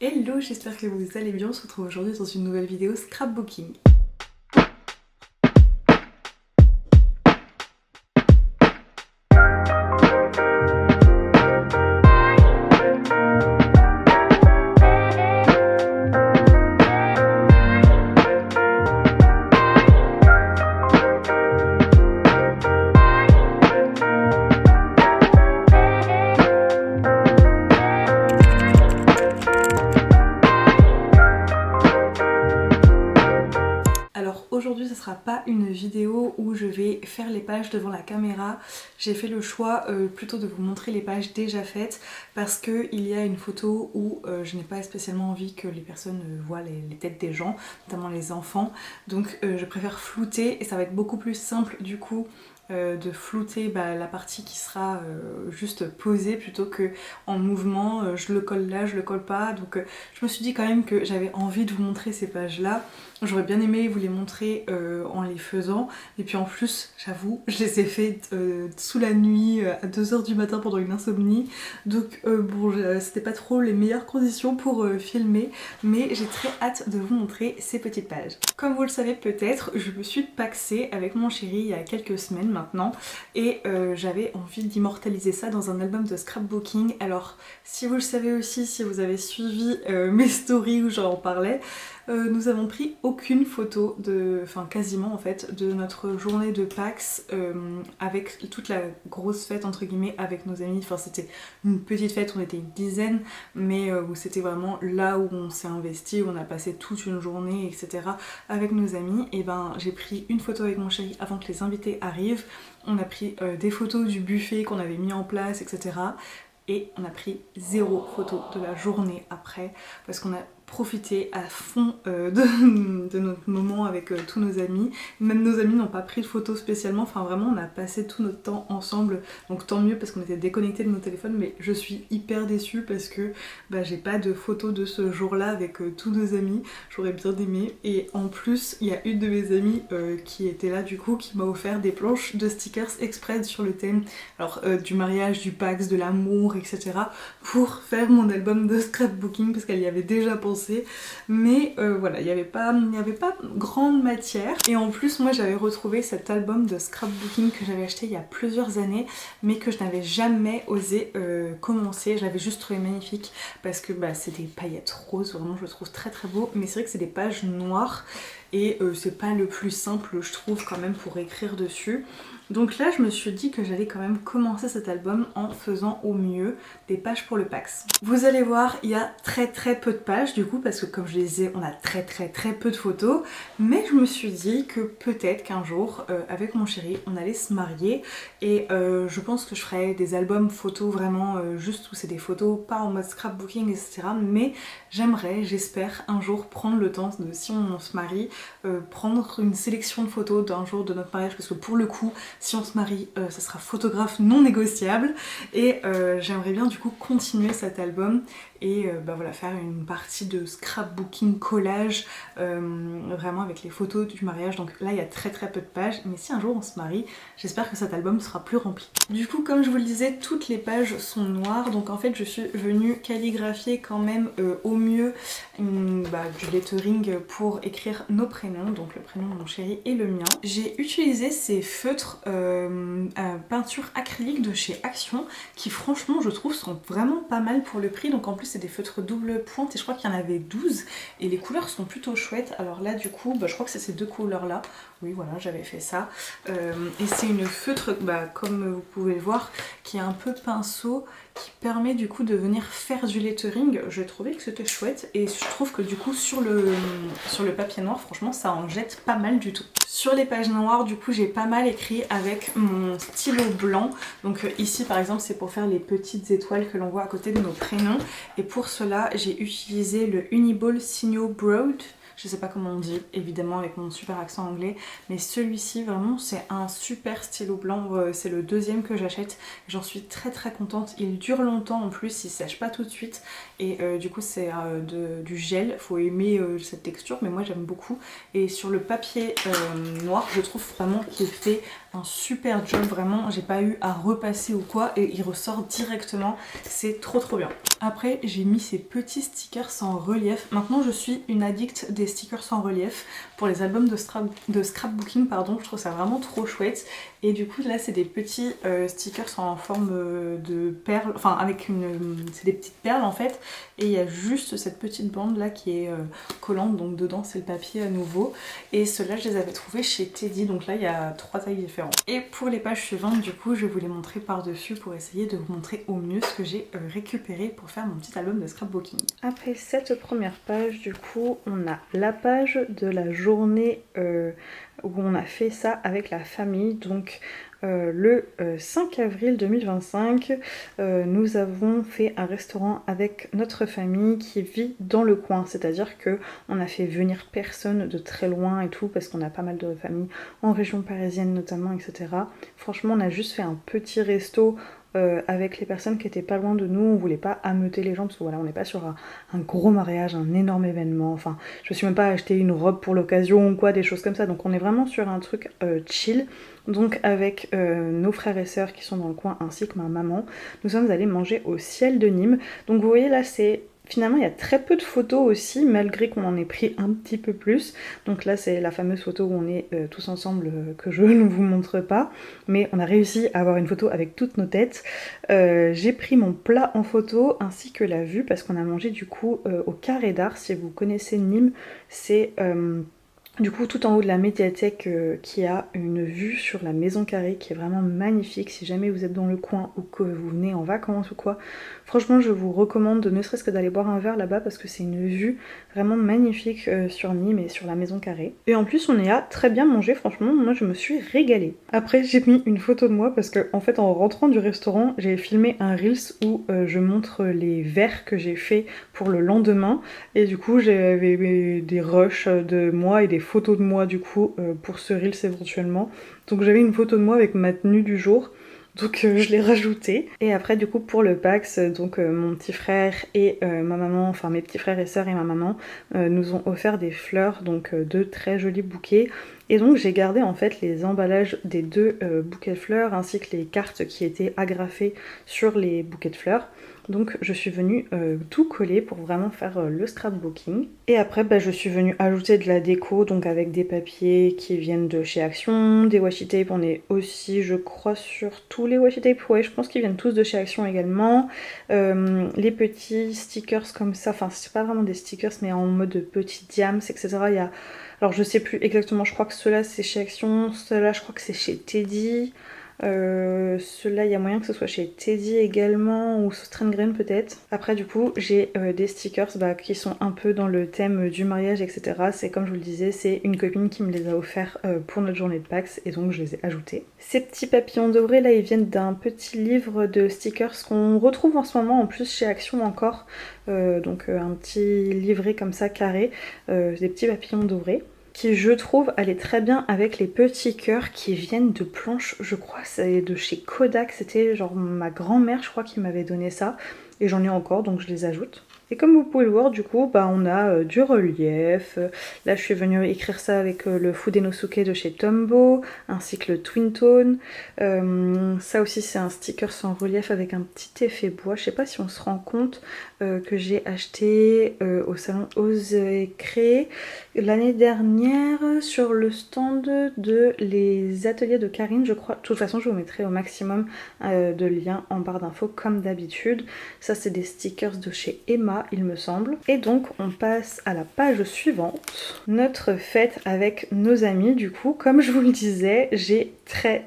Hello, j'espère que vous allez bien. On se retrouve aujourd'hui dans une nouvelle vidéo scrapbooking. Aujourd'hui ce sera pas une vidéo où je vais faire les pages devant la caméra. J'ai fait le choix plutôt de vous montrer les pages déjà faites parce qu'il y a une photo où je n'ai pas spécialement envie que les personnes voient les têtes des gens, notamment les enfants. Donc je préfère flouter et ça va être beaucoup plus simple du coup de flouter la partie qui sera juste posée plutôt que en mouvement, je le colle là, je le colle pas. Donc je me suis dit quand même que j'avais envie de vous montrer ces pages là. J'aurais bien aimé vous les montrer en les faisant, et puis en plus j'avoue je les ai faites sous la nuit à 2h du matin pendant une insomnie, donc bon c'était pas trop les meilleures conditions pour filmer, mais j'ai très hâte de vous montrer ces petites pages. Comme vous le savez peut-être, je me suis paxée avec mon chéri il y a quelques semaines maintenant, et j'avais envie d'immortaliser ça dans un album de scrapbooking. Alors si vous le savez aussi, si vous avez suivi mes stories où j'en parlais, nous avons pris aucune photo enfin quasiment en fait, de notre journée de Pax avec toute la grosse fête entre guillemets avec nos amis. Enfin c'était une petite fête, on était une dizaine, mais où c'était vraiment là où on s'est investi, où on a passé toute une journée etc. avec nos amis. Et ben j'ai pris une photo avec mon chéri avant que les invités arrivent, on a pris des photos du buffet qu'on avait mis en place etc. Et on a pris 0 photo de la journée après parce qu'on a profité à fond de notre moment avec tous nos amis. Même nos amis n'ont pas pris de photos spécialement, enfin vraiment on a passé tout notre temps ensemble, donc tant mieux parce qu'on était déconnectés de nos téléphones. Mais je suis hyper déçue parce que j'ai pas de photos de ce jour-là avec tous nos amis, j'aurais bien aimé. Et en plus il y a une de mes amies qui était là du coup, qui m'a offert des planches de stickers exprès sur le thème alors du mariage, du Pax, de l'amour etc. pour faire mon album de scrapbooking parce qu'elle y avait déjà pensé. Mais voilà, il n'y avait pas grande matière. Et en plus moi j'avais retrouvé cet album de scrapbooking que j'avais acheté il y a plusieurs années, mais que je n'avais jamais osé commencer. Je l'avais juste trouvé magnifique parce que c'est des paillettes roses, vraiment je le trouve très très beau, mais c'est vrai que c'est des pages noires et c'est pas le plus simple je trouve quand même pour écrire dessus. Donc là je me suis dit que j'allais quand même commencer cet album en faisant au mieux des pages pour le Pax. Vous allez voir, il y a très peu de pages du coup parce que comme je les disais on a très peu de photos, mais je me suis dit que peut-être qu'un jour avec mon chéri on allait se marier et je pense que je ferai des albums photos vraiment juste où c'est des photos pas en mode scrapbooking etc. Mais j'espère un jour prendre le temps de, si on se marie, prendre une sélection de photos d'un jour de notre mariage, parce que pour le coup si on se marie ça sera photographe non négociable. Et j'aimerais bien du coup continuer cet album et voilà, faire une partie de scrapbooking collage vraiment avec les photos du mariage. Donc là il y a très peu de pages, mais si un jour on se marie, j'espère que cet album sera plus rempli. Du coup comme je vous le disais, toutes les pages sont noires, donc en fait je suis venue calligraphier quand même au mieux du lettering pour écrire nos prénoms, donc le prénom de mon chéri et le mien. J'ai utilisé ces feutres peinture acrylique de chez Action qui franchement je trouve sont vraiment pas mal pour le prix. Donc en plus c'est des feutres double pointe et je crois qu'il y en avait 12 et les couleurs sont plutôt chouettes. Alors là du coup je crois que c'est ces deux couleurs là, oui voilà j'avais fait ça et c'est une feutre comme vous pouvez le voir qui est un peu pinceau, qui permet du coup de venir faire du lettering. Je trouvais que c'était chouette et je trouve que du coup sur le papier noir franchement ça en jette pas mal du tout. Sur les pages noires du coup j'ai pas mal écrit avec mon stylo blanc, donc ici par exemple c'est pour faire les petites étoiles que l'on voit à côté de nos prénoms, et pour cela j'ai utilisé le Uniball Signo Broad. Je sais pas comment on dit, évidemment avec mon super accent anglais, mais celui-ci vraiment c'est un super stylo blanc, c'est le deuxième que j'achète, j'en suis très contente, il dure longtemps en plus, il sèche pas tout de suite et du coup c'est du gel, faut aimer cette texture mais moi j'aime beaucoup. Et sur le papier noir je trouve vraiment qu'il fait un super job, vraiment, j'ai pas eu à repasser ou quoi et il ressort directement, c'est trop bien. Après j'ai mis ces petits stickers en relief. Maintenant je suis une addict des stickers en relief pour les albums de scrapbooking, pardon, je trouve ça vraiment trop chouette. Et du coup là c'est des petits stickers en forme de perles, enfin avec c'est des petites perles en fait, et il y a juste cette petite bande là qui est collante, donc dedans c'est le papier à nouveau. Et ceux-là je les avais trouvés chez Teddy, donc là il y a 3 tailles différentes. Et pour les pages suivantes du coup je vais vous les montrer par dessus pour essayer de vous montrer au mieux ce que j'ai récupéré pour faire mon petit album de scrapbooking. Après cette première page du coup on a la page de la journée où on a fait ça avec la famille, donc le 5 avril 2025, nous avons fait un restaurant avec notre famille qui vit dans le coin, c'est-à-dire que on a fait venir personne de très loin et tout, parce qu'on a pas mal de familles en région parisienne notamment, etc. Franchement on a juste fait un petit resto avec les personnes qui étaient pas loin de nous, on voulait pas ameuter les gens parce que voilà, on n'est pas sur un gros mariage, un énorme événement, enfin je me suis même pas acheté une robe pour l'occasion ou quoi, des choses comme ça, donc on est vraiment sur un truc chill. Donc avec nos frères et sœurs qui sont dans le coin ainsi que ma maman, nous sommes allés manger au Ciel de Nîmes. Donc vous voyez là c'est... Finalement, il y a très peu de photos aussi, malgré qu'on en ait pris un petit peu plus. Donc là, c'est la fameuse photo où on est tous ensemble que je ne vous montre pas. Mais on a réussi à avoir une photo avec toutes nos têtes. J'ai pris mon plat en photo ainsi que la vue parce qu'on a mangé du coup au Carré d'Art. Si vous connaissez Nîmes, c'est... du coup tout en haut de la médiathèque qui a une vue sur la Maison Carrée qui est vraiment magnifique. Si jamais vous êtes dans le coin ou que vous venez en vacances ou quoi, franchement je vous recommande de ne serait-ce que d'aller boire un verre là-bas parce que c'est une vue vraiment magnifique sur Nîmes et sur la Maison Carrée. Et en plus on y a très bien mangé, franchement moi je me suis régalée. Après j'ai mis une photo de moi parce que en fait en rentrant du restaurant j'ai filmé un reels où je montre les verres que j'ai fait pour le lendemain et du coup j'avais des rushs de moi et des photos de moi du coup pour ce reels éventuellement. Donc j'avais une photo de moi avec ma tenue du jour. Donc je l'ai rajouté. Et après du coup pour le Pax, donc mon petit frère et ma maman, enfin mes petits frères et sœurs et ma maman nous ont offert des fleurs, donc deux très jolis bouquets. Et donc j'ai gardé en fait les emballages des deux bouquets de fleurs ainsi que les cartes qui étaient agrafées sur les bouquets de fleurs. Donc je suis venue tout coller pour vraiment faire le scrapbooking. Et après je suis venue ajouter de la déco, donc avec des papiers qui viennent de chez Action, des washi tape, on est aussi je crois sur tous les washi tape, ouais je pense qu'ils viennent tous de chez Action également. Les petits stickers comme ça, enfin c'est pas vraiment des stickers mais en mode petits diams, etc. Il y a... Alors je sais plus exactement, je crois que ceux-là c'est chez Action, ceux-là je crois que c'est chez Teddy. Ceux-là, il y a moyen que ce soit chez Teddy également ou Green peut-être. Après du coup j'ai des stickers qui sont un peu dans le thème du mariage, etc. C'est comme je vous le disais, c'est une copine qui me les a offerts pour notre journée de Pax et donc je les ai ajoutés. Ces petits papillons dorés là, ils viennent d'un petit livre de stickers qu'on retrouve en ce moment en plus chez Action encore. Donc un petit livret comme ça carré, des petits papillons dorés qui je trouve allait très bien avec les petits cœurs qui viennent de planches, je crois c'est de chez Kodak, c'était genre ma grand-mère je crois qui m'avait donné ça et j'en ai encore donc je les ajoute. Et comme vous pouvez le voir du coup on a du relief, là je suis venue écrire ça avec le Fudenosuke de chez Tombow ainsi que le Twin Tone. Ça aussi c'est un sticker sans relief avec un petit effet bois, je sais pas si on se rend compte que j'ai acheté au salon Ose et Créer l'année dernière sur le stand de les ateliers de Karine je crois. De toute façon je vous mettrai au maximum de liens en barre d'infos comme d'habitude. Ça c'est des stickers de chez Emma il me semble. Et donc on passe à la page suivante. Notre fête avec nos amis du coup. Comme je vous le disais, j'ai très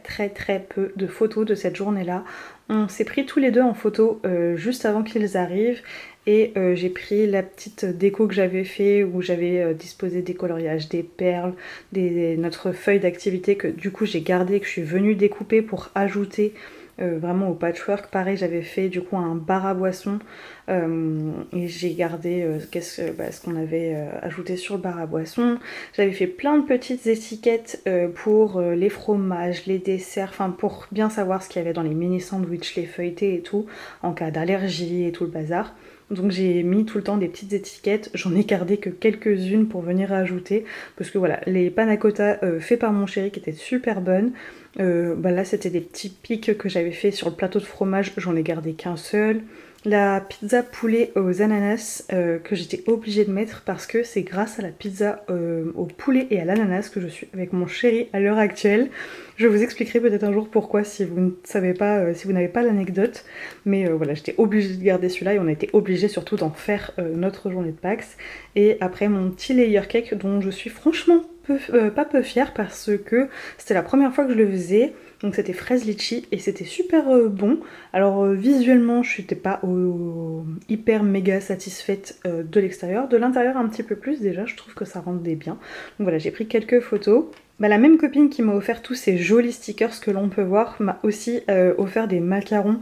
peu de photos de cette journée là. On s'est pris tous les deux en photo juste avant qu'ils arrivent. Et j'ai pris la petite déco que j'avais fait où j'avais disposé des coloriages, des perles, notre feuille d'activité que du coup j'ai gardé, que je suis venue découper pour ajouter vraiment au patchwork. Pareil j'avais fait du coup un bar à boisson et j'ai gardé ce qu'on avait ajouté sur le bar à boisson. J'avais fait plein de petites étiquettes pour les fromages, les desserts, enfin pour bien savoir ce qu'il y avait dans les mini sandwichs, les feuilletés et tout, en cas d'allergie et tout le bazar. Donc j'ai mis tout le temps des petites étiquettes, j'en ai gardé que quelques-unes pour venir ajouter, parce que voilà, les panna cotta faits par mon chéri qui étaient super bonnes. Là c'était des petits pics que j'avais fait sur le plateau de fromage, j'en ai gardé qu'un seul. La pizza poulet aux ananas que j'étais obligée de mettre parce que c'est grâce à la pizza au poulet et à l'ananas que je suis avec mon chéri à l'heure actuelle. Je vous expliquerai peut-être un jour pourquoi si vous ne savez pas, si vous n'avez pas l'anecdote. Mais voilà, j'étais obligée de garder celui-là et on a été obligés surtout d'en faire notre journée de Pâques. Et après mon petit layer cake dont je suis franchement pas peu fière parce que c'était la première fois que je le faisais. Donc c'était fraise litchi et c'était super bon. Alors visuellement je n'étais pas hyper méga satisfaite de l'extérieur. De l'intérieur un petit peu plus déjà, je trouve que ça rendait bien. Donc voilà, j'ai pris quelques photos. La même copine qui m'a offert tous ces jolis stickers que l'on peut voir m'a aussi offert des macarons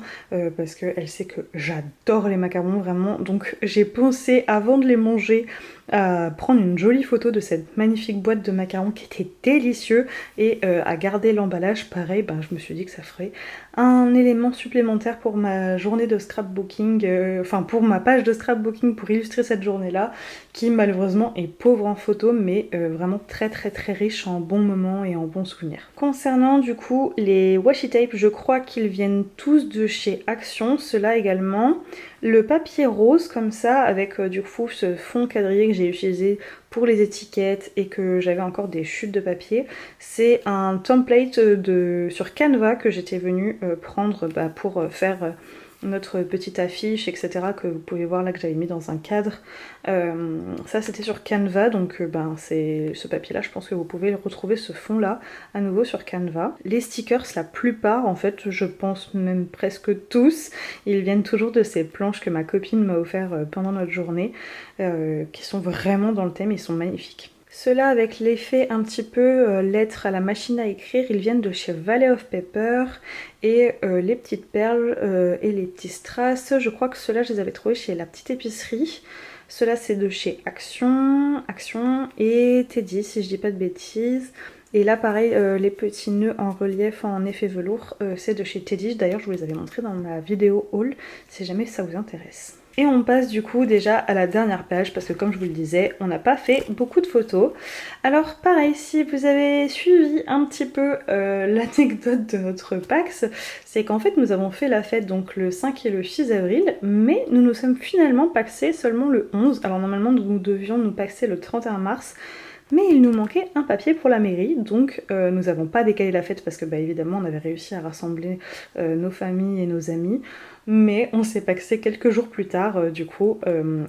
parce qu'elle sait que j'adore les macarons vraiment. Donc j'ai pensé avant de les manger à prendre une jolie photo de cette magnifique boîte de macarons qui était délicieux et à garder l'emballage. Pareil, je me suis dit que ça ferait un élément supplémentaire pour ma journée de scrapbooking, pour ma page de scrapbooking pour illustrer cette journée-là, qui malheureusement est pauvre en photos, mais vraiment très très très riche en bons moments et en bons souvenirs. Concernant du coup les washi tape, je crois qu'ils viennent tous de chez Action, ceux-là également. Le papier rose comme ça, avec du coup ce fond quadrillé que j'ai utilisé pour les étiquettes et que j'avais encore des chutes de papier, c'est un template sur Canva que j'étais venue prendre pour faire notre petite affiche, etc. que vous pouvez voir là que j'avais mis dans un cadre. Ça c'était sur Canva, donc c'est ce papier là, je pense que vous pouvez retrouver ce fond là à nouveau sur Canva. Les stickers, la plupart en fait, je pense même presque tous, ils viennent toujours de ces planches que ma copine m'a offert pendant notre journée, qui sont vraiment dans le thème, ils sont magnifiques. Ceux-là avec l'effet un petit peu lettres à la machine à écrire, ils viennent de chez Valley of Paper et les petites perles et les petits strass, je crois que ceux-là je les avais trouvés chez la petite épicerie. Ceux-là c'est de chez Action et Teddy si je dis pas de bêtises. Et là pareil, les petits nœuds en relief en effet velours, c'est de chez Teddy. D'ailleurs je vous les avais montrés dans ma vidéo haul si jamais ça vous intéresse. Et on passe du coup déjà à la dernière page parce que comme je vous le disais, on n'a pas fait beaucoup de photos. Alors pareil, si vous avez suivi un petit peu l'anecdote de notre Pax, c'est qu'en fait nous avons fait la fête donc le 5 et le 6 avril, mais nous nous sommes finalement paxés seulement le 11. Alors normalement nous devions nous paxer le 31 mars. Mais il nous manquait un papier pour la mairie, donc nous n'avons pas décalé la fête parce que évidemment on avait réussi à rassembler nos familles et nos amis. Mais on s'est paxé quelques jours plus tard du coup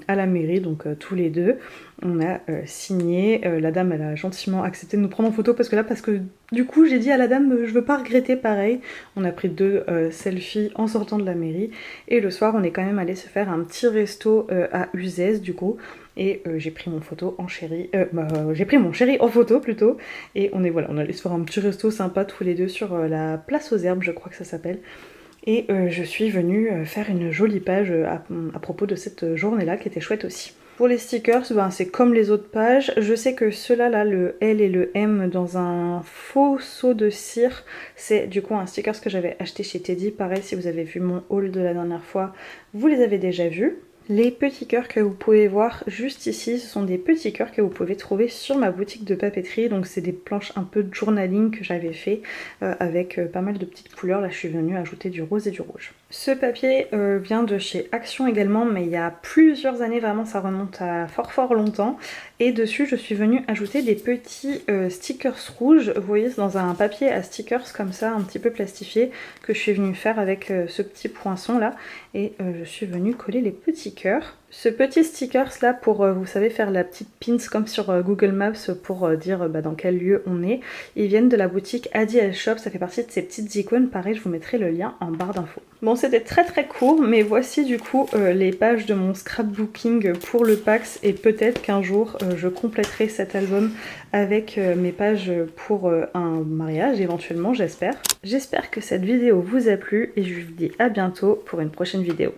à la mairie, donc tous les deux. On a signé, la dame elle a gentiment accepté de nous prendre en photo parce que du coup j'ai dit à la dame je veux pas regretter pareil. On a pris 2 selfies en sortant de la mairie et le soir on est quand même allé se faire un petit resto à Uzès du coup. Et j'ai pris mon chéri en photo plutôt. Et on allait se faire un petit resto sympa tous les deux sur la place aux herbes, je crois que ça s'appelle. Et je suis venue faire une jolie page à propos de cette journée-là qui était chouette aussi. Pour les stickers, c'est comme les autres pages. Je sais que ceux-là, là, le L et le M dans un faux seau de cire, c'est du coup un stickers que j'avais acheté chez Teddy. Pareil, si vous avez vu mon haul de la dernière fois, vous les avez déjà vus. Les petits cœurs que vous pouvez voir juste ici, ce sont des petits cœurs que vous pouvez trouver sur ma boutique de papeterie. Donc c'est des planches un peu de journaling que j'avais fait avec pas mal de petites couleurs. Là je suis venue ajouter du rose et du rouge. Ce papier vient de chez Action également, mais il y a plusieurs années, vraiment ça remonte à fort longtemps. Et dessus je suis venue ajouter des petits stickers rouges. Vous voyez, c'est dans un papier à stickers comme ça, un petit peu plastifié, que je suis venue faire avec ce petit poinçon là. Et je suis venue coller les petits cœurs. Ce petit stickers là pour, vous savez, faire la petite pins comme sur Google Maps pour dire dans quel lieu on est. Ils viennent de la boutique Adi Shop, ça fait partie de ces petites icônes. Pareil, je vous mettrai le lien en barre d'infos. Bon, c'était très court, mais voici du coup les pages de mon scrapbooking pour le Pax. Et peut-être qu'un jour je compléterai cet album avec mes pages pour un mariage éventuellement, j'espère. J'espère que cette vidéo vous a plu et je vous dis à bientôt pour une prochaine vidéo.